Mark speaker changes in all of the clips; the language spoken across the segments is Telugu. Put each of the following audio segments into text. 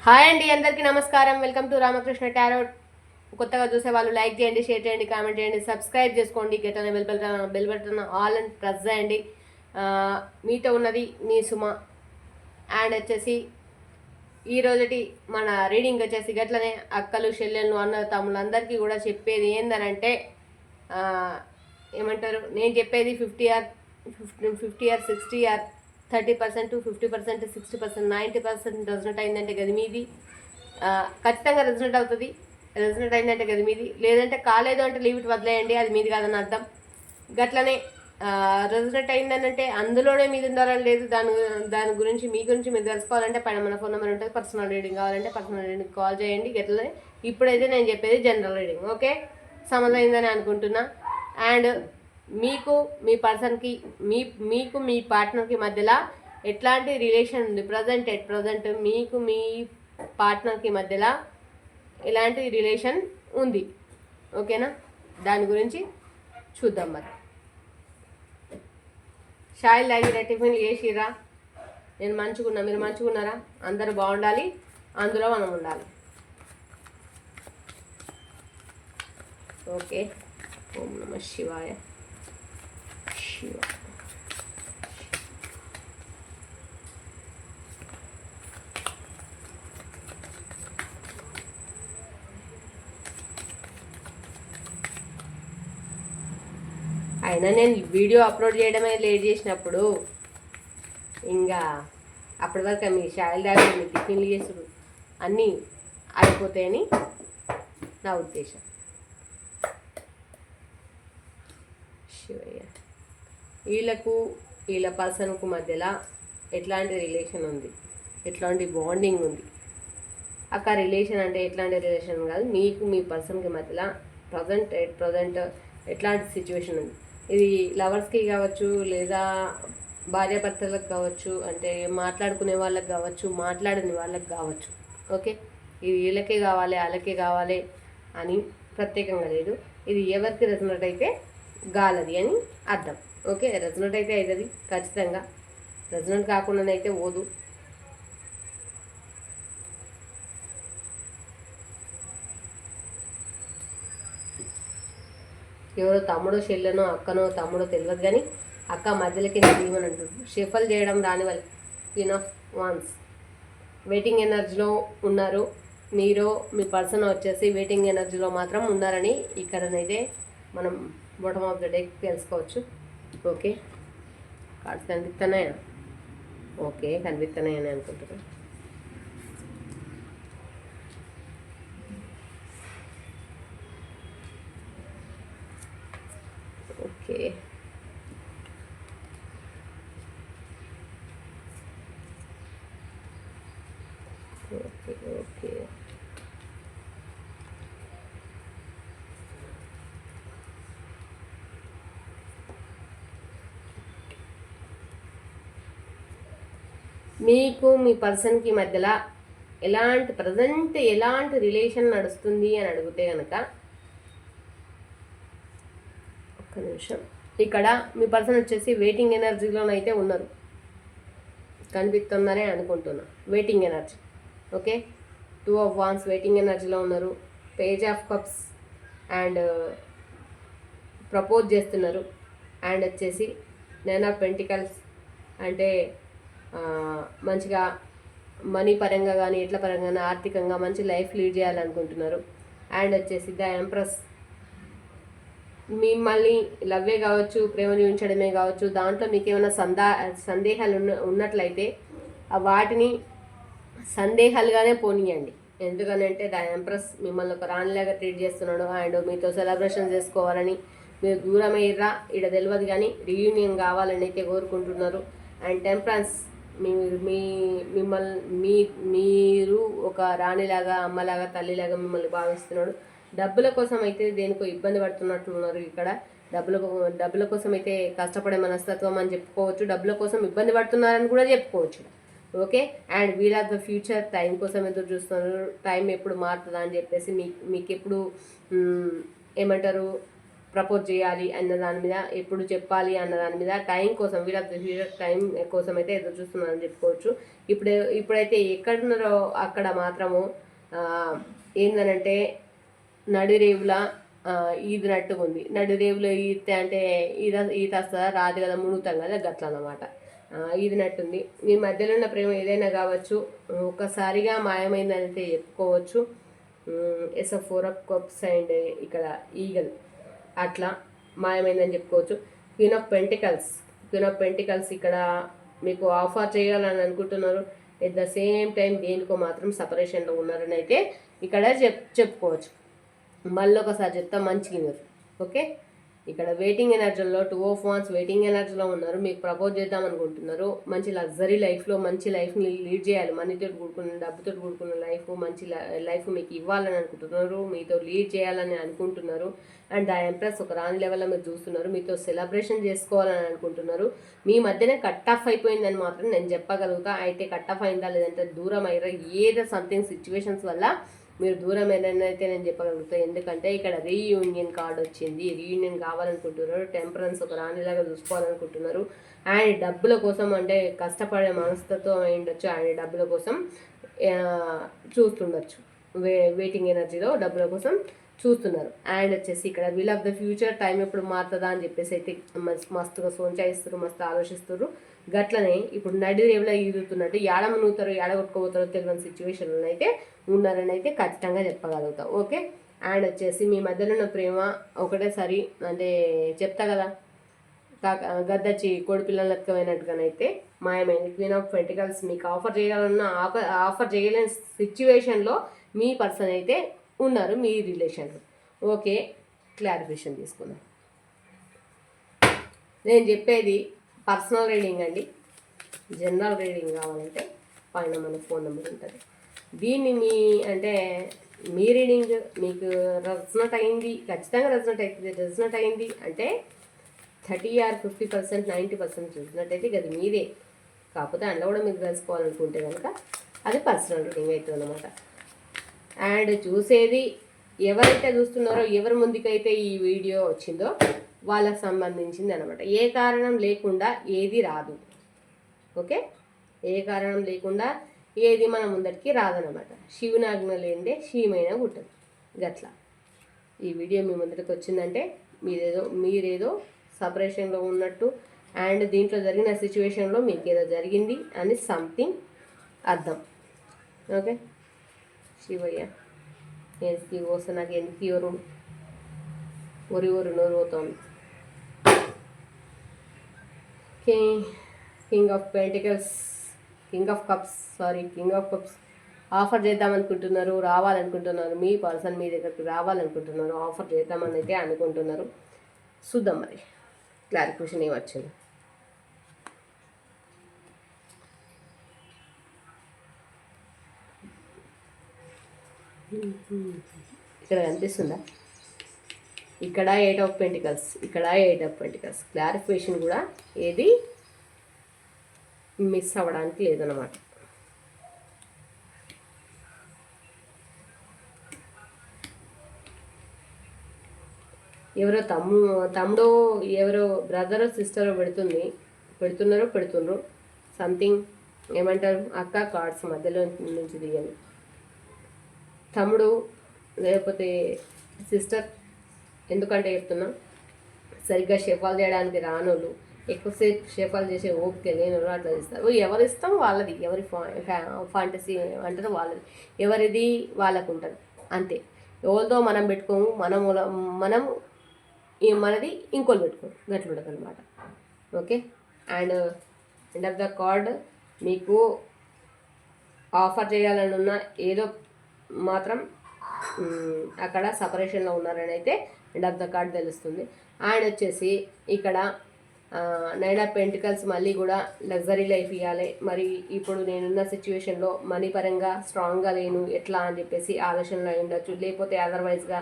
Speaker 1: హాయ్ అండి, అందరికీ నమస్కారం. Welcome to Ramakrishna tarot. కొత్తగా చూసే వాళ్ళు లైక్ చేయండి, షేర్ చేయండి, కామెంట్ చేయండి, సబ్స్క్రైబ్ చేసుకోండి. గెట్ బెల్ బటన్ ఆల్ అని ప్రెస్ చేయండి. మీతో ఉన్నది మీ సుమ. అండ్ వచ్చేసి ఈరోజుటి మన రీడింగ్ వచ్చేసి గట్లనే అక్కలు చెల్లెళ్ళు అన్న తమ్ముళ్ళందరికీ కూడా చెప్పేది ఏందనంటే ఏమంటారు, నేను చెప్పేది 50 ఇయర్ 60 ఇయర్ 30% 50% 60% 90% రెజనెట్ అయిందంటే గది మీది. ఖచ్చితంగా రెజనెట్ అవుతుంది. రెజనెట్ అయిందంటే గది మీది, లేదంటే కాలేదు అంటే లీవ్ ఇట్ వదిలేయండి, అది మీది కాదని అర్థం. గట్లనే రెజనెట్ అయిందనంటే అందులోనే మీది ఉండాలని లేదు. దాని గురించి మీ గురించి మీరు తెలుసుకోవాలంటే పైన మన ఫోన్ నెంబర్ ఉంటుంది. పర్సనల్ రీడింగ్ కావాలంటే పర్సనల్ రీడింగ్ కాల్ చేయండి. గట్లనే ఇప్పుడైతే నేను చెప్పేది జనరల్ రీడింగ్. ఓకే, సమజైందని అనుకుంటున్నా. అండ్ మీకు మీ పర్సన్కి మీకు మీ పార్ట్నర్కి మధ్యలో ఎట్లాంటి రిలేషన్ ఉంది, ప్రజెంట్ మీకు మీ పార్ట్నర్కి మధ్యలో ఎలాంటి రిలేషన్ ఉంది, ఓకేనా? దాని గురించి చూద్దాం. మరి షాయిల్ తాగిరా, టిఫిన్ చేసిరా? నేను మంచుకున్నా, మీరు మంచుకున్నారా? అందరూ బాగుండాలి, అందులో మనం ఉండాలి. ఓకే, ఓం నమ శివాయ. అయినా నేను వీడియో అప్లోడ్ చేయడమే లేట్ చేసినప్పుడు ఇంకా అప్పటి వరకు మీ షాయిల్ దాకా మీ టిఫిన్లు చేసుడు అన్నీ అయిపోతాయని నా ఉద్దేశం. శివయ్య, వీళ్ళ పర్సన్కు మధ్యలో ఎట్లాంటి రిలేషన్ ఉంది, ఎట్లాంటి బాండింగ్ ఉంది. అక్క రిలేషన్ అంటే ఎట్లాంటి రిలేషన్ కాదు, మీకు మీ పర్సన్కి మధ్యలో ప్రజెంట్ ఎట్లాంటి సిచ్యువేషన్ ఉంది. ఇది లవర్స్కి కావచ్చు, లేదా భార్యాభర్తలకు కావచ్చు, అంటే మాట్లాడుకునే వాళ్ళకి కావచ్చు, మాట్లాడని వాళ్ళకి కావచ్చు. ఓకే, ఇది వీళ్ళకే కావాలి వాళ్ళకే కావాలి అని ప్రత్యేకంగా లేదు. ఇది ఎవరికి రెజనెట్ అయితే గాలది అని అర్థం. ఓకే, రెజనెట్ అయితే అవుతుంది ఖచ్చితంగా, రెజనెట్ కాకుండానైతే పోదు. ఎవరో తమ్ముడో చెల్లెనో అక్కనో తమ్ముడో తెలియదు, కానీ అక్క మధ్యలోకి తీయమని అంటారు. షఫల్ చేయడం రాని వాళ్ళు క్వీన్ ఆఫ్ వాన్స్ వెయిటింగ్ ఎనర్జీలో ఉన్నారు. మీరు మీ పర్సన్ వచ్చేసి వెయిటింగ్ ఎనర్జీలో మాత్రం ఉన్నారని ఇక్కడనైతే మనం బాటమ్ ఆఫ్ ద డేకి తెలుసుకోవచ్చు. ఓకే, కార్డ్స్ కనిపిస్తున్నాయా? ఓకే, కనిపిస్తున్నాయని అనుకుంటున్నాను. ఓకే, ఓకే ఓకే మీకు మీ పర్సన్కి మధ్యలో ఎలాంటి రిలేషన్ నడుస్తుంది అని అడిగితే కనుక, ఒక్క నిమిషం. ఇక్కడ మీ పర్సన్ వచ్చేసి వెయిటింగ్ ఎనర్జీలోనైతే ఉన్నారు, కనిపిస్తుందనే అనుకుంటున్నా. Waiting energy. Okay, 2 of wands waiting ఎనర్జీలో ఉన్నారు. Page of cups and propose చేస్తున్నారు. అండ్ వచ్చేసి 9 ఆఫ్ పెంటికల్స్, అంటే మంచిగా మనీ పరంగా కానీ ఎట్ల పరంగా ఆర్థికంగా మంచి లైఫ్ లీడ్ చేయాలనుకుంటున్నారు. అండ్ వచ్చేసి ద ఎంప్రెస్, మిమ్మల్ని లవ్వే కావచ్చు, ప్రేమ చూపించడమే కావచ్చు, దాంట్లో మీకు ఏమైనా సందేహాలు ఉన్నట్లయితే వాటిని సందేహాలుగానే పోనీయండి. ఎందుకనంటే ద ఎంప్రెస్ మిమ్మల్ని ఒక రాణిలాగా ట్రీట్ చేస్తున్నాడు. అండ్ మీతో సెలబ్రేషన్ చేసుకోవాలని, మీరు దూరం అయ్యారా ఇక్కడ తెలియదు కానీ రీయూనియన్ కావాలని అయితే కోరుకుంటున్నారు. అండ్ టెంపరెన్స్, మీరు ఒక రాణిలాగా, అమ్మలాగా, తల్లిలాగా మిమ్మల్ని భావిస్తున్నాడు. డబ్బుల కోసం అయితే దేనికో ఇబ్బంది పడుతున్నట్లున్నారు. ఇక్కడ డబ్బుల కోసం అయితే కష్టపడే మనస్తత్వం అని చెప్పుకోవచ్చు. డబ్బుల కోసం ఇబ్బంది పడుతున్నారని కూడా చెప్పుకోవచ్చు. Okay, and wheel of the future, time కోసం ఎదురు చూస్తున్నారు. టైం ఎప్పుడు మారుతుందా అని చెప్పేసి మీకు ఎప్పుడు ఏమంటారు, ప్రపోజ్ చేయాలి అన్న దాని మీద, ఎప్పుడు చెప్పాలి అన్న దాని మీద టైం కోసం, wheel of the future time కోసం అయితే ఎదురు చూస్తున్నారని చెప్పుకోవచ్చు. ఇప్పుడైతే ఎక్కడున్నారో అక్కడ మాత్రము ఏందనంటే నడిరేవుల ఈదినట్టుగా ఉంది. నడిరేవులో ఈతే అంటే ఈత వస్తుందా, రాదు కదా, మునుగుతాం కదా, గట్ల అన్నమాట. ఈదినట్టుంది. మీ మధ్యలో ఉన్న ప్రేమ ఏదైనా కావచ్చు, ఒకసారిగా మాయమైందని అయితే చెప్పుకోవచ్చు. Ace of 4 of cups and ఇక్కడ ఈగల్ అట్లా మాయమైందని చెప్పుకోవచ్చు. క్వీన్ ఆఫ్ పెంటికల్స్ ఇక్కడ మీకు ఆఫర్ చేయాలని అనుకుంటున్నారు. ఎట్ ద సేమ్ టైం దేనికో మాత్రం సపరేషన్లో ఉన్నారని అయితే ఇక్కడ చెప్పుకోవచ్చు. మళ్ళీ ఒకసారి చెప్తా, మంచిగా ఓకే. ఇక్కడ వెయిటింగ్ ఎనర్జీలో 2 of Wands వెయిటింగ్ ఎనర్జీలో ఉన్నారు. మీకు ప్రపోజ్ చేద్దాం అనుకుంటున్నారు. మంచి లగ్జరీ లైఫ్లో మంచి లైఫ్ని లీడ్ చేయాలి. మనీతో కూడుకున్న, డబ్బుతో కూడుకున్న లైఫ్, మంచి లైఫ్ మీకు ఇవ్వాలని అనుకుంటున్నారు. మీతో లీడ్ చేయాలని అనుకుంటున్నారు. అండ్ ద ఎంప్రెస్ ఒక రాని లెవెల్లో మీరు చూస్తున్నారు. మీతో సెలబ్రేషన్ చేసుకోవాలని అనుకుంటున్నారు. మీ మధ్యనే కట్ ఆఫ్ అయిపోయిందని మాత్రం నేను చెప్పగలుగుతా. అయితే కట్ ఆఫ్ అయిందా లేదంటే దూరం అయ్యారా, ఏదో సంథింగ్ సిచ్యువేషన్స్ వల్ల మీరు దూరం ఏదైతే నేను చెప్పగలుగుతాను. ఎందుకంటే ఇక్కడ రీయూనియన్ కార్డ్ వచ్చింది. రీయూనియన్ కావాలనుకుంటున్నారు. టెంపరెన్స్ ఒక రాణిలాగా చూసుకోవాలనుకుంటున్నారు. అండ్ డబ్బుల కోసం, అంటే కష్టపడే మనస్తత్వం అయిండొచ్చు. అండ్ డబ్బుల కోసం చూస్తుండొచ్చు. వెయిటింగ్ ఎనర్జీలో డబ్బుల కోసం చూస్తున్నారు. అండ్ వచ్చేసి ఇక్కడ wheel of the future time ఎప్పుడు మారుతుందా అని చెప్పేసి అయితే మస్తుగా సోంచాయిస్తారు, మస్తు ఆలోచిస్తారు. గట్లనే ఇప్పుడు నడి రేవులో ఈదుతున్నట్టు ఏడ మునుగుతారో ఏడ కొట్టుకోబోతారో తెలియని సిచ్యువేషన్లో అయితే ఉన్నారని అయితే ఖచ్చితంగా చెప్పగలుగుతాం. ఓకే. అండ్ వచ్చేసి మీ మధ్యలో ఉన్న ప్రేమ ఒకటేసారి అంటే చెప్తా కదా, గద్దచ్చి కోడి పిల్లల లెక్కమైనట్టుగానైతే మాయమైంది. క్వీన్ ఆఫ్ పెంటికల్స్ మీకు ఆఫర్ చేయాలన్న ఆఫర్ చేయలేని సిచ్యువేషన్లో మీ పర్సన్ అయితే ఉన్నారు మీ రిలేషన్లో. ఓకే, క్లారిఫికేషన్ తీసుకుందాం. నేను చెప్పేది పర్సనల్ రీడింగ్ అండి. జనరల్ రీడింగ్ కావాలంటే పైన మన ఫోన్ నెంబర్ ఉంటుంది. దీన్ని మీ రీడింగ్ మీకు రెజొనేట్ అయింది, ఖచ్చితంగా రెజొనేట్ అయింది అంటే 30 or 50%, 90% రెజొనేట్ అయితే అది మీదే. కాకపోతే అందులో కూడా మీరు తెలుసుకోవాలనుకుంటే కనుక అది పర్సనల్ రీడింగ్ అవుతుంది అనమాట. అండ్ చూసేది ఎవరైతే చూస్తున్నారో, ఎవరి ముందుకైతే ఈ వీడియో వచ్చిందో వాళ్ళకి సంబంధించింది అనమాట. ఏ కారణం లేకుండా ఏది రాదు. ఓకే, ఏ కారణం లేకుండా ఏది మన ముందరికి రాదనమాట. శివునాజ్ఞ లేనిదే శివమైనా పుట్టదు. గట్లా ఈ వీడియో మీ ముందరికి వచ్చిందంటే మీరేదో సపరేషన్లో ఉన్నట్టు, అండ్ దీంట్లో జరిగిన సిచ్యువేషన్లో మీకు ఏదో జరిగింది అని సంథింగ్ అర్థం. ఓకే, శివయ్య ఎందుకు వస్తే నాకు ఎందుకు ఒరి నోరు పోతుంది. కింగ్ ఆఫ్ కప్స్ ఆఫర్ చేద్దామనుకుంటున్నారు, రావాలనుకుంటున్నారు. మీ పర్సన్ మీ దగ్గరికి రావాలనుకుంటున్నారు, ఆఫర్ చేద్దామని అయితే అనుకుంటున్నారు. చూద్దాం మరి క్లారిఫికేషన్ ఏమొచ్చింది. ఇక్కడ కనిపిస్తుందా? ఇక్కడ 8 of Pentacles, ఇక్కడ 8 of Pentacles. క్లారిఫికేషన్ కూడా ఏది మిస్ అవ్వడానికి లేదన్నమాట. ఎవరో తమ్ముడో ఎవరో బ్రదరో సిస్టరో పెడుతున్నారు సంథింగ్ ఏమంటారు, అక్క కార్డ్స్ మధ్యలో నుంచి దిగండి. తమ్ముడు లేకపోతే సిస్టర్, ఎందుకంటే చెప్తున్నా, సరిగ్గా షెఫాలు చేయడానికి రానోళ్ళు, ఎక్కువసేపు షెఫాలు చేసే ఓపిక లేనోళ్ళు అట్లా చేస్తారు. ఎవరి ఇష్టం వాళ్ళది, ఎవరి ఫాంటసీ అంటారు వాళ్ళది, ఎవరిది వాళ్ళకు ఉంటుంది అంతే. ఎవరితో మనం పెట్టుకోము, మనం మనది ఇంకోళ్ళు పెట్టుకోము, గట్లు ఉండదు అనమాట. Okay, and end of the card మీకు ఆఫర్ చేయాలని ఉన్న ఏదో మాత్రం అక్కడ సపరేషన్లో ఉన్నారని అయితే ఎండ్ ఆఫ్ ద కార్డ్ తెలుస్తుంది. అండ్ వచ్చేసి ఇక్కడ 9 of Pentacles మళ్ళీ కూడా లగ్జరీ లైఫ్ ఇవ్వాలి. మరి ఇప్పుడు నేనున్న సిచ్యువేషన్లో మనీ పరంగా స్ట్రాంగ్గా లేను ఎట్లా అని చెప్పేసి ఆలోచనలో అయి ఉండొచ్చు, లేకపోతే అదర్వైజ్గా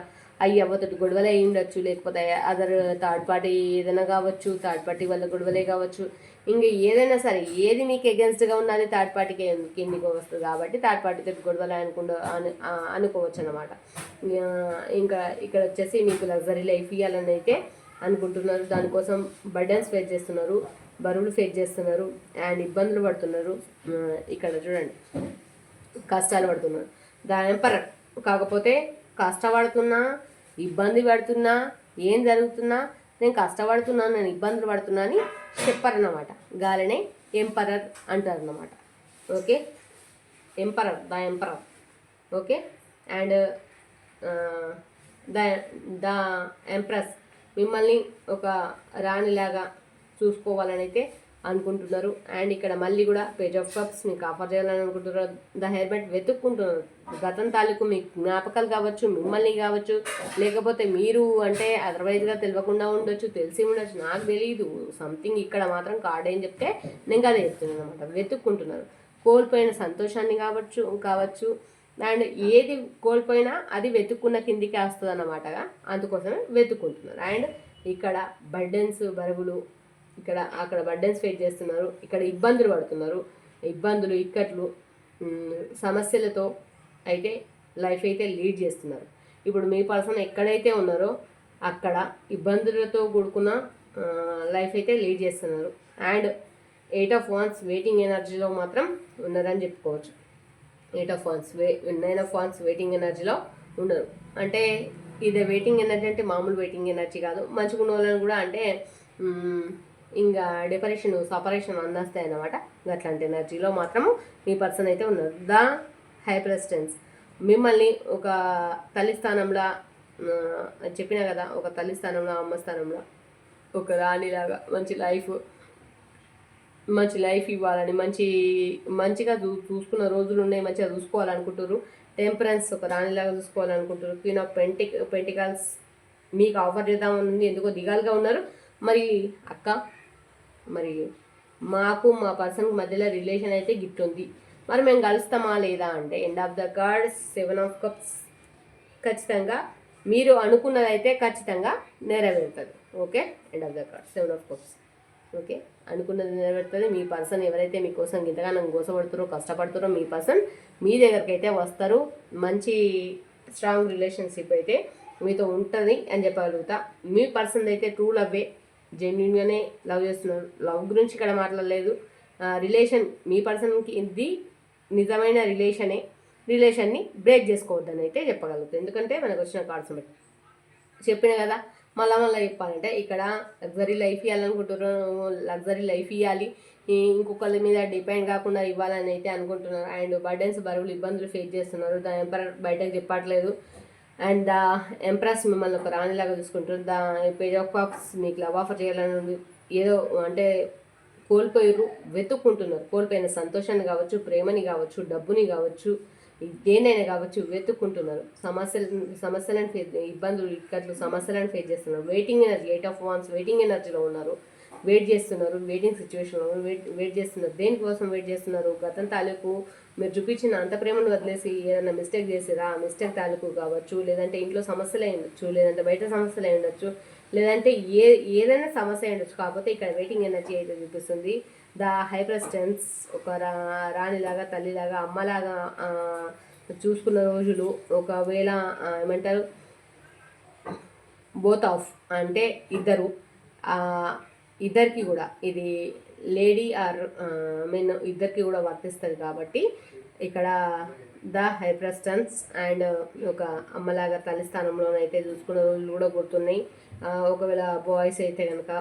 Speaker 1: అవ్వతోటి గొడవలే అయి ఉండొచ్చు, లేకపోతే అదర్ థర్డ్ పార్టీ ఏదైనా కావచ్చు, థర్డ్ పార్టీ వల్ల గొడవలే కావచ్చు. ఇంకా ఏదైనా సరే ఏది మీకు ఎగెన్స్ట్గా ఉన్నది థర్డ్ పార్టీకి కిందికి వస్తుంది కాబట్టి థర్డ్ పార్టీతో గొడవలు అనుకోవచ్చు అనమాట. ఇంకా ఇక్కడ వచ్చేసి మీకు లగ్జరీ లైఫ్ ఇవ్వాలని అయితే అనుకుంటున్నారు. దానికోసం బర్డెన్స్ ఫేస్ చేస్తున్నారు, బరువులు ఫేస్ చేస్తున్నారు అండ్ ఇబ్బందులు పడుతున్నారు. ఇక్కడ చూడండి కష్టాలు పడుతున్నారు. ద ఎంపరర్ కాకపోతే కష్టపడుతున్నా, ఇబ్బంది పడుతున్నా, ఏం జరుగుతున్నా నేను కష్టపడుతున్నాను, నేను ఇబ్బందులు పడుతున్నా అని చెప్పారన్నమాట. గాలినే ఎంపరర్ అంటారన్నమాట. Okay, emperor, the emperor. Okay, and the the empress మిమ్మల్ని ఒక రాణిలాగా చూసుకోవాలని అయితే అనుకుంటున్నారు. అండ్ ఇక్కడ మళ్ళీ కూడా పేజ్ ఆఫ్ కప్స్ మీకు ఆఫర్ చేయాలని అనుకుంటున్నారు. ద హెయిర్బెట్ వెతుక్కుంటున్నారు. గతం తాలూకు మీ జ్ఞాపకాలు కావచ్చు, మిమ్మల్ని కావచ్చు, లేకపోతే మీరు అంటే అదర్వైజ్గా తెలియకుండా ఉండొచ్చు, తెలిసి ఉండొచ్చు, నాకు తెలియదు. సంథింగ్ ఇక్కడ మాత్రం కార్డ్ ఏం చెప్తే నేను అదే చెప్తున్నాను అనమాట. వెతుక్కుంటున్నారు. కోల్పోయిన సంతోషాన్ని కావచ్చు అండ్ ఏది కోల్పోయినా అది వెతుక్కున్న కిందికి వస్తుంది అన్నమాటగా, అందుకోసమే వెతుక్కుంటున్నారు. అండ్ ఇక్కడ బర్డెన్స్, బరువులు, ఇక్కడ అక్కడ బర్డెన్స్ ఫేస్ చేస్తున్నారు. ఇక్కడ ఇబ్బందులు పడుతున్నారు. ఇబ్బందులు, ఇక్కట్లు, సమస్యలతో అయితే లైఫ్ అయితే లీడ్ చేస్తున్నారు. ఇప్పుడు మీ పర్సన్ ఎక్కడైతే ఉన్నారో అక్కడ ఇబ్బందులతో కూడుకున్న లైఫ్ అయితే లీడ్ చేస్తున్నారు. అండ్ 8 of Wands వెయిటింగ్ ఎనర్జీలో మాత్రం ఉన్నారని చెప్పుకోవచ్చు. 8 of Wands 9 of Wands waiting ఎనర్జీలో ఉన్నారు. అంటే ఇది వెయిటింగ్ ఎనర్జీ అంటే మామూలు వెయిటింగ్ ఎనర్జీ కాదు. మంచిగా ఉన్న వాళ్ళని కూడా అంటే ఇంకా డెకరేషన్, సపరేషన్ అందేస్తాయి అన్నమాట. అట్లాంటి ఎనర్జీలో మాత్రము మీ పర్సన్ అయితే ఉన్నారు. ద హై ప్రెసిడెన్స్ మిమ్మల్ని ఒక తల్లి స్థానంలో చెప్పినా కదా, ఒక తల్లి స్థానంలో, అమ్మ స్థానంలో ఒక రాణిలాగా మంచి లైఫ్ ఇవ్వాలని, మంచిగా చూసుకున్న రోజులు ఉన్నాయి, మంచిగా చూసుకోవాలనుకుంటారు. టెంపరెన్స్ ఒక రాణిలాగా చూసుకోవాలనుకుంటారు. క్వీన్ ఆఫ్ పెంటికల్స్ మీకు ఆఫర్ చేద్దామని ఎందుకో దిగాలుగా ఉన్నారు. మరి అక్క, మరి మాకు మా పర్సన్కి మధ్యలో రిలేషన్ అయితే గిఫ్ట్ ఉంది, మరి మేము కలుస్తామా లేదా అంటే end of the card 7 of Cups. ఖచ్చితంగా మీరు అనుకున్నదైతే ఖచ్చితంగా నెరవేరుతుంది. Okay, end of the card 7 of Cups. Okay, అనుకున్నది నెరవేరుతుంది. మీ పర్సన్ ఎవరైతే మీకోసం ఇంతగానో గోసపడుతారో, కష్టపడుతారో మీ పర్సన్ మీ దగ్గరికి అయితే వస్తారు. మంచి స్ట్రాంగ్ రిలేషన్షిప్ అయితే మీతో ఉంటుంది అని చెప్పగలుగుతా. మీ పర్సన్ అయితే ట్రూ లవ్వే, జెన్యున్గానే లవ్ చేస్తున్నారు. లవ్ గురించి ఇక్కడ మాట్లాడలేదు. రిలేషన్ మీ పర్సన్కి ఇది నిజమైన రిలేషన్ని బ్రేక్ చేసుకోవద్దని అయితే చెప్పగలుగుతాం. ఎందుకంటే మనకు వచ్చిన కార్డ్స్ బట్టి చెప్పిన కదా. మళ్ళా చెప్పాలంటే ఇక్కడ లగ్జరీ లైఫ్ ఇవ్వాలనుకుంటున్నారు. లగ్జరీ లైఫ్ ఇవ్వాలి, ఇంకొకరి మీద డిపెండ్ కాకుండా ఇవ్వాలని అయితే అనుకుంటున్నారు. అండ్ బర్డెన్స్, బరువులు, ఇబ్బందులు ఫేస్ చేస్తున్నారు. ద ఎంపరర్ బయటకు చెప్పట్లేదు. అండ్ ద ఎంప్రెస్ మిమ్మల్ని ఒక రాణిలాగా చూసుకుంటారు. ద పేజ్ ఆఫ్ కప్స్ మీకు లవ్ ఆఫర్ చేయాలని ఏదో అంటే కోల్పోయారు, వెతుక్కుంటున్నారు. కోల్పోయిన సంతోషాన్ని కావచ్చు, ప్రేమని కావచ్చు, డబ్బుని కావచ్చు, దేనైనా కావచ్చు వెతుక్కుంటున్నారు. సమస్యలను ఇబ్బందులు, ఇక్కట్లు, సమస్యలను ఫేస్ చేస్తున్నారు. Waiting energy 8 of Wands waiting ఎనర్జీలో ఉన్నారు. వెయిట్ చేస్తున్నారు, వెయిటింగ్ సిచ్యువేషన్లో వెయిట్ చేస్తున్నారు. దేనికోసం వెయిట్ చేస్తున్నారు? గతం తాలూకు మీరు చూపించిన అంత ప్రేమను వదిలేసి ఏదైనా మిస్టేక్ చేసిరా, ఆ మిస్టేక్ తాలూకు కావచ్చు, లేదంటే ఇంట్లో సమస్యలు అయి ఉండొచ్చు, లేదంటే బయట సమస్యలు అయి ఉండొచ్చు, లేదంటే ఏదైనా సమస్య అయి ఉండొచ్చు. కాకపోతే ఇక్కడ వెయిటింగ్ ఎనర్జీ అయితే చూపిస్తుంది. ద హై ప్రెసిడెన్స్ ఒక రాణిలాగా, తల్లిలాగా, అమ్మలాగా చూసుకున్న రోజులు. ఒకవేళ ఏమంటారు, బోత్ ఆఫ్ అంటే ఇద్దరికి కూడా ఇది లేడీ ఆర్ మెన్ ఇద్దరికి కూడా వర్తిస్తుంది. కాబట్టి ఇక్కడ ద హై ప్రెసిడెన్స్ అండ్ ఒక అమ్మలాగా తల్లి స్థానంలోనైతే చూసుకున్న రోజులు కూడా గుర్తున్నాయి. ఒకవేళ బాయ్స్ అయితే కనుక,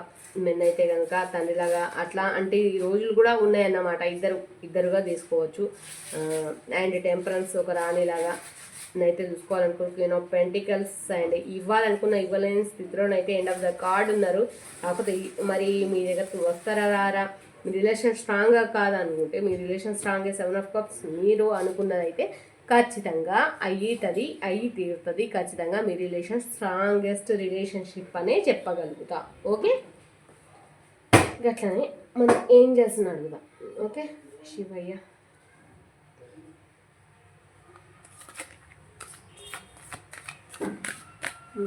Speaker 1: మెన్ అయితే కనుక తండ్రిలాగా అట్లా అంటే ఈ రోజులు కూడా ఉన్నాయన్నమాట. ఇద్దరుగా తీసుకోవచ్చు. అండ్ టెంపరెన్స్ ఒక రాణిలాగా అయితే చూసుకోవాలనుకున్న క్వీన్ ఆఫ్ పెంటికల్స్ అండ్ ఇవ్వలేని స్థితిలోనైతే ఎండ్ ఆఫ్ ద కార్డ్ ఉన్నారు. కాకపోతే మరి మీ దగ్గరకు వస్తారా రారా, మీ రిలేషన్ స్ట్రాంగ్గా కాదనుకుంటే, మీ రిలేషన్ స్ట్రాంగ్ 7 of Cups మీరు అనుకున్నదైతే ఖచ్చితంగా అయి తీరుతుంది. ఖచ్చితంగా మీ రిలేషన్ స్ట్రాంగెస్ట్ రిలేషన్షిప్ అనే చెప్పగలుగుతా. ఓకే, గట్లనే మనం ఏం చేస్తున్నాడు కదా. ఓకే, శివయ్య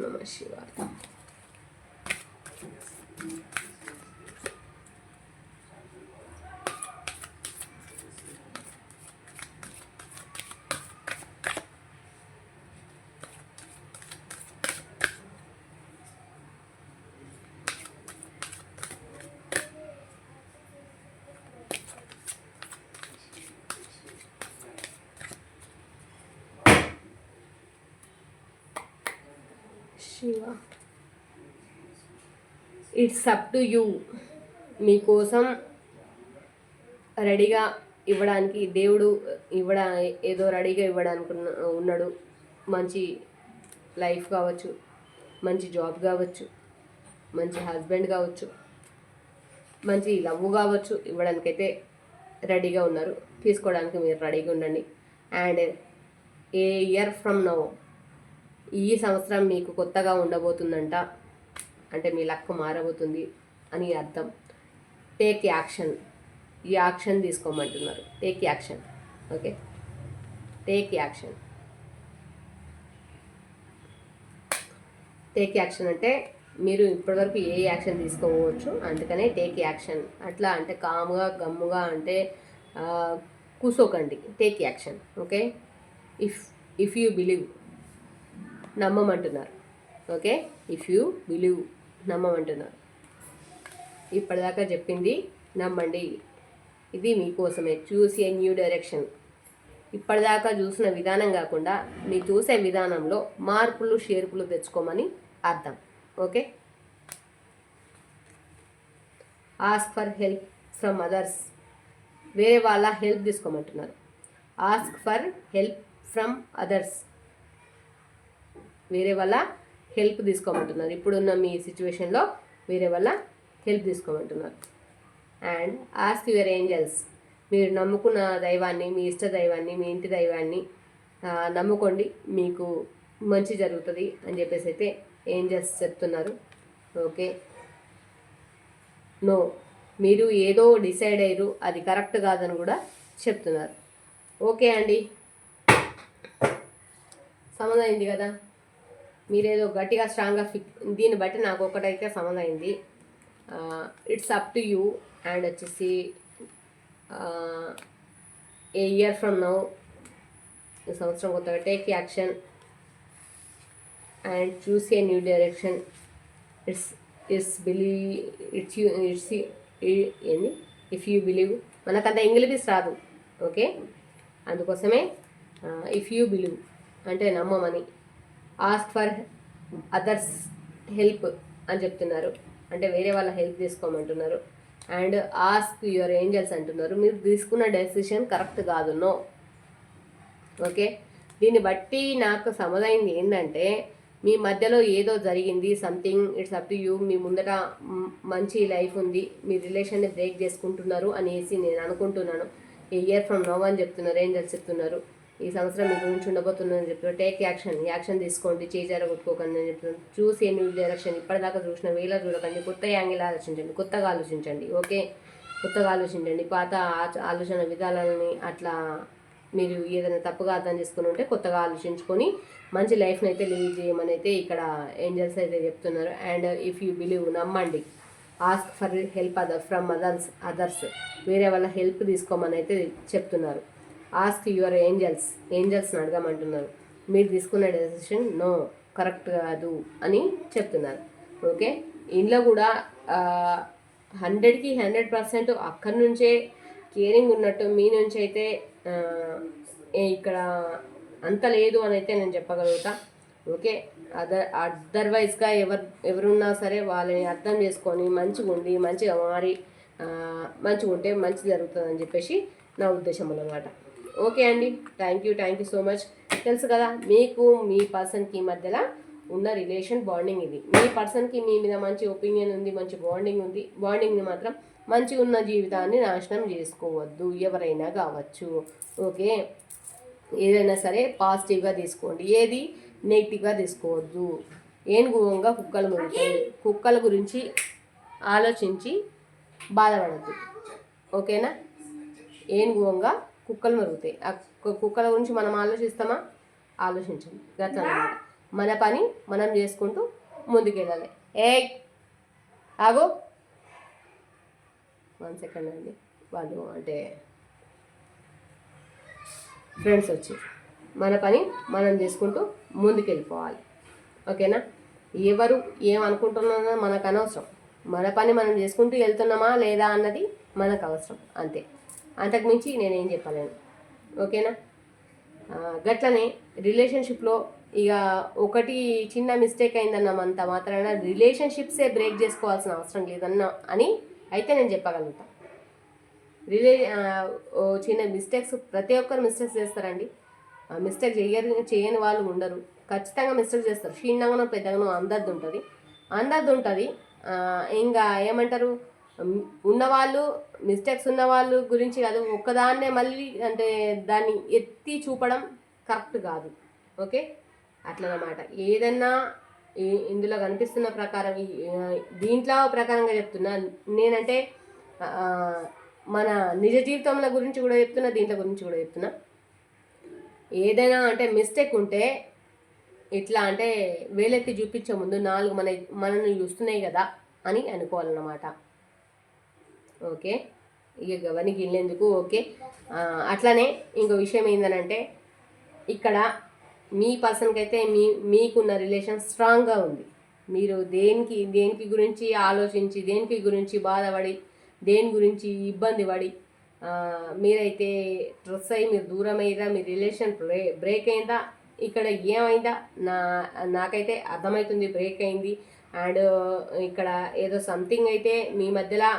Speaker 1: నమ శివాయ. Shiva, it's up to you. మీకోసం రెడీగా ఇవ్వడానికి దేవుడు ఏదో రెడీగా ఇవ్వడానికి ఉన్నాడు. మంచి లైఫ్ కావచ్చు, మంచి జాబ్ కావచ్చు, మంచి హస్బెండ్ కావచ్చు, మంచి లవ్ కావచ్చు, ఇవ్వడానికైతే రెడీగా ఉన్నారు. తీసుకోవడానికి మీరు రెడీగా ఉండండి. And A year from now, ఈ సంవత్సరం మీకు కొత్తగా ఉండబోతుందంట, అంటే మీ లక్ మారబోతుంది అని అర్థం. టేక్ యాక్షన్, ఈ యాక్షన్ తీసుకోమంటున్నారు. Take action. Okay, take action. Take action అంటే మీరు ఇప్పటివరకు ఏ యాక్షన్ తీసుకోవచ్చు, అందుకనే టేక్ యాక్షన్. అట్లా అంటే కాముగా గమ్ముగా అంటే కూసోకండి. Take action. Okay, if you believe, నమ్మమంటున్నారు. ఓకే, ఇఫ్ యూ బిలీవ్, నమ్మమంటున్నారు. ఇప్పటిదాకా చెప్పింది నమ్మండి. ఇది మీకోసమే. Choose a new direction. ఇప్పటిదాకా చూసిన విధానం కాకుండా మీ చూసే విధానంలో మార్పులు షేర్పులు తెచ్చుకోమని అర్థం. Okay, ask for help from others. వేరే వాళ్ళ హెల్ప్ తీసుకోమంటున్నారు. Ask for help from others, వేరే వాళ్ళ హెల్ప్ తీసుకోమంటున్నారు. ఇప్పుడున్న మీ సిచ్యువేషన్లో వేరే వాళ్ళ హెల్ప్ తీసుకోమంటున్నారు. And ask your angels. మీరు నమ్ముకున్న దైవాన్ని, మీ ఇష్ట దైవాన్ని, మీ ఇంటి దైవాన్ని నమ్ముకోండి, మీకు మంచి జరుగుతుంది అని చెప్పేసి అయితే ఏంజల్స్ చెప్తున్నారు. ఓకే, నో, మీరు ఏదో డిసైడ్ అయ్యారు, అది కరెక్ట్ కాదని కూడా చెప్తున్నారు. ఓకే అండి, సంబంధం అయింది కదా. మీరేదో గట్టిగా స్ట్రాంగ్గా దీన్ని బట్టి నాకు ఒకటైతే సంబంధం అయింది. It's up to you. And వచ్చేసి ఏ ఇయర్ ఫ్రమ్ నౌ, ఈ సంవత్సరం కొత్తగా take action and choose a new direction. ఏంది ఇఫ్ యూ బిలీవ్. మనకంత ఇంగ్లీష్ రాదు. ఓకే, అందుకోసమే ఇఫ్ యూ బిలీవ్ అంటే నమ్మమని. ఆస్క్ ఫర్ అదర్స్ హెల్ప్ అని చెప్తున్నారు, అంటే వేరే వాళ్ళ హెల్ప్ తీసుకోమంటున్నారు. అండ్ ఆస్క్ యువర్ ఏంజల్స్ అంటున్నారు. మీరు తీసుకున్న డెసిషన్ కరెక్ట్ కాదు, నో. ఓకే, దీన్ని బట్టి నాకు సమదైంది ఏంటంటే మీ మధ్యలో ఏదో జరిగింది, something. It's up to you. మీ ముందట మంచి లైఫ్ ఉంది, మీ రిలేషన్ని బ్రేక్ చేసుకుంటున్నారు అనేసి నేను అనుకుంటున్నాను. ఏ ఇయర్ ఫ్రమ్ నో అని చెప్తున్నారు, ఏంజల్స్ చెప్తున్నారు. ఈ సంవత్సరం మీ గురించి ఉండబోతుందని చెప్తున్నారు. టేక్ యాక్షన్, యాక్షన్ తీసుకోండి, చేజార కొట్టుకోకండి అని చెప్తున్నారు. చూస్ ఏ న్యూ డైరెక్షన్. ఇప్పటిదాకా చూసిన వేళ చూడకండి, కొత్త యాంగిల్ ఆలోచించండి, కొత్తగా ఆలోచించండి. ఓకే, కొత్తగా ఆలోచించండి. పాత ఆలోచన విధానాలని అట్లా మీరు ఏదైనా తప్పుగా అర్థం చేసుకుని ఉంటే కొత్తగా ఆలోచించుకొని మంచి లైఫ్ని అయితే లీడ్ చేయమని అయితే ఇక్కడ ఏంజల్స్ అయితే చెప్తున్నారు. అండ్ ఇఫ్ యూ బిలీవ్, నమ్మండి. Ask for help from others, వేరే వాళ్ళ హెల్ప్ తీసుకోమని అయితే చెప్తున్నారు. ఆస్క్ యువర్ ఏంజల్స్ని అడగమంటున్నారు. మీరు తీసుకున్న డెసిషన్ నో, కరెక్ట్ కాదు అని చెప్తున్నారు. ఓకే, ఇంట్లో కూడా 100కి 100% అక్కడి నుంచే కేరింగ్ ఉన్నట్టు మీ నుంచి అయితే ఇక్కడ అంత లేదు అని అయితే నేను చెప్పగలుగుతా. ఓకే, అదర్వైజ్గా ఎవరున్నా సరే వాళ్ళని అర్థం చేసుకొని మంచిగా ఉండి మంచిగా మారి మంచిగా ఉంటే మంచి జరుగుతుందని చెప్పేసి నా ఉద్దేశం అన్నమాట. ఓకే అండి, థ్యాంక్ యూ సో మచ్. తెలుసు కదా మీకు మీ పర్సన్కి మధ్యలో ఉన్న రిలేషన్ బాండింగ్ ఇది. మీ పర్సన్కి మీ మీద మంచి ఒపీనియన్ ఉంది, మంచి బాండింగ్ ఉంది. బాండింగ్ని మాత్రం మంచి ఉన్న జీవితాన్ని నాశనం చేసుకోవద్దు, ఎవరైనా కావచ్చు. ఓకే, ఏదైనా సరే పాజిటివ్గా తీసుకోండి, ఏది నెగిటివ్గా తీసుకోవద్దు. ఏనుగువంగా కుక్కలు మురుగుతాయి, కుక్కల గురించి ఆలోచించి బాధపడద్దు. ఓకేనా, ఏనుగువంగా కుక్కలు మరుగుతాయి. ఆ కుక్కల గురించి మనం ఆలోచిస్తామా? ఆలోచించండి. గట్లా మన పని మనం చేసుకుంటూ ముందుకెళ్ళాలి. ఆగో 1 సెకండ్ అండి, వాళ్ళు అంటే ఫ్రెండ్స్ వచ్చి మన పని మనం చేసుకుంటూ ముందుకెళ్ళిపోవాలి. ఓకేనా, ఎవరు ఏమనుకుంటున్నారో మనకు అనవసరం. మన పని మనం చేసుకుంటూ వెళ్తున్నామా లేదా అన్నది మనకు అవసరం, అంతే. అంతకుమించి నేనేం చెప్పలేను. ఓకేనా, గట్లనే రిలేషన్షిప్లో ఇక ఒకటి చిన్న మిస్టేక్ అయిందన్నంత మాత్రాన రిలేషన్షిప్సే బ్రేక్ చేసుకోవాల్సిన అవసరం లేదన్న అని అయితే నేను చెప్పగలుగుతాను. చిన్న మిస్టేక్స్ ప్రతి ఒక్కరు మిస్టేక్స్ చేస్తారండి. మిస్టేక్ చేయని వాళ్ళు ఉండరు, ఖచ్చితంగా మిస్టేక్ చేస్తారు. చిన్నగానో పెద్దగానో అందరిది ఉంటుంది. ఇంకా ఏమంటారు, ఉన్నవాళ్ళు మిస్టేక్స్ ఉన్నవాళ్ళు గురించి కాదు, ఒక్కదాన్నే మళ్ళీ అంటే దాన్ని ఎత్తి చూపడం కరెక్ట్ కాదు. ఓకే, అట్లనమాట. ఏదన్నా ఇందులో కనిపిస్తున్న ప్రకారం దీంట్లో ప్రకారంగా చెప్తున్నా నేనంటే మన నిజ జీవితంలో గురించి కూడా చెప్తున్నా, దీంట్లో గురించి కూడా చెప్తున్నా. ఏదైనా అంటే మిస్టేక్ ఉంటే ఇట్లా అంటే వేలెత్తి చూపించే ముందు 4 మనల్ని చూస్తున్నాయి కదా అని అనుకోవాలన్నమాట. ఓకే, ఇక గవనికి వెళ్ళేందుకు. ఓకే, అట్లనే ఇంకో విషయం ఏంటంటే ఇక్కడ మీ పర్సన్కి అయితే మీకున్న రిలేషన్ స్ట్రాంగ్గా ఉంది. మీరు దేనికి గురించి ఆలోచించి, దేనికి గురించి బాధపడి, దేని గురించి ఇబ్బంది పడి మీరైతే స్ట్రెస్ అయ్యి మీరు దూరం అయ్యారా, మీ రిలేషన్ బ్రేక్ అయిందా, ఇక్కడ ఏమైందా నాకైతే అర్థమవుతుంది. బ్రేక్ అయింది అండ్ ఇక్కడ ఏదో సంథింగ్ అయితే మీ మధ్యలో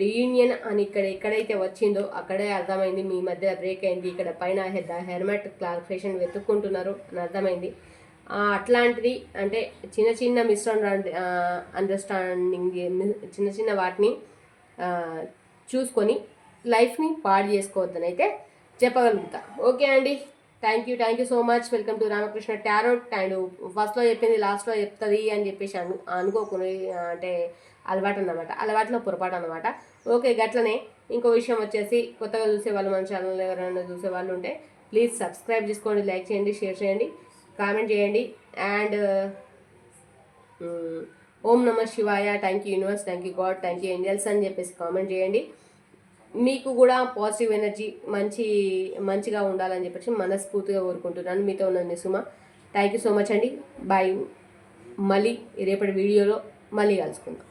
Speaker 1: రీయూనియన్ అని ఎక్కడైతే వచ్చిందో అక్కడే అర్థమైంది మీ మధ్య బ్రేక్ అయింది. ఇక్కడ పైన హెర్మెట్ క్లారిఫికేషన్ వెతుక్కుంటున్నారు అని అర్థమైంది. అట్లాంటిది అంటే చిన్న అండర్స్టాండింగ్ చిన్న వాటిని చూసుకొని లైఫ్ని పాడు చేసుకోవద్దని అయితే చెప్పగలుగుతా. ఓకే అండి, thank you so much. Welcome to Ramakrishna tarot. And ఫస్ట్లో చెప్పింది లాస్ట్లో చెప్తుంది అని చెప్పేసి అనుకోకుని అంటే అలవాట్లో పొరపాటు అనమాట. ఓకే, గట్లనే ఇంకో విషయం వచ్చేసి కొత్తగా చూసేవాళ్ళు మన ఛానల్ ఎవరైనా చూసేవాళ్ళు ఉంటే ప్లీజ్ సబ్స్క్రైబ్ చేసుకోండి, లైక్ చేయండి, షేర్ చేయండి, కామెంట్ చేయండి. అండ్ ఓం నమ శివాయ, thank you universe, thank you God, thank you angels అని చెప్పేసి కామెంట్ చేయండి. మీకు కూడా పాజిటివ్ ఎనర్జీ మంచిగా ఉండాలని చెప్పేసి మనస్ఫూర్తిగా కోరుకుంటున్నాను. మీతో ఉన్న Suma. Thank you so much అండి. బాయ్. మళ్ళీ రేపటి వీడియోలో మళ్ళీ కలుసుకుందాం.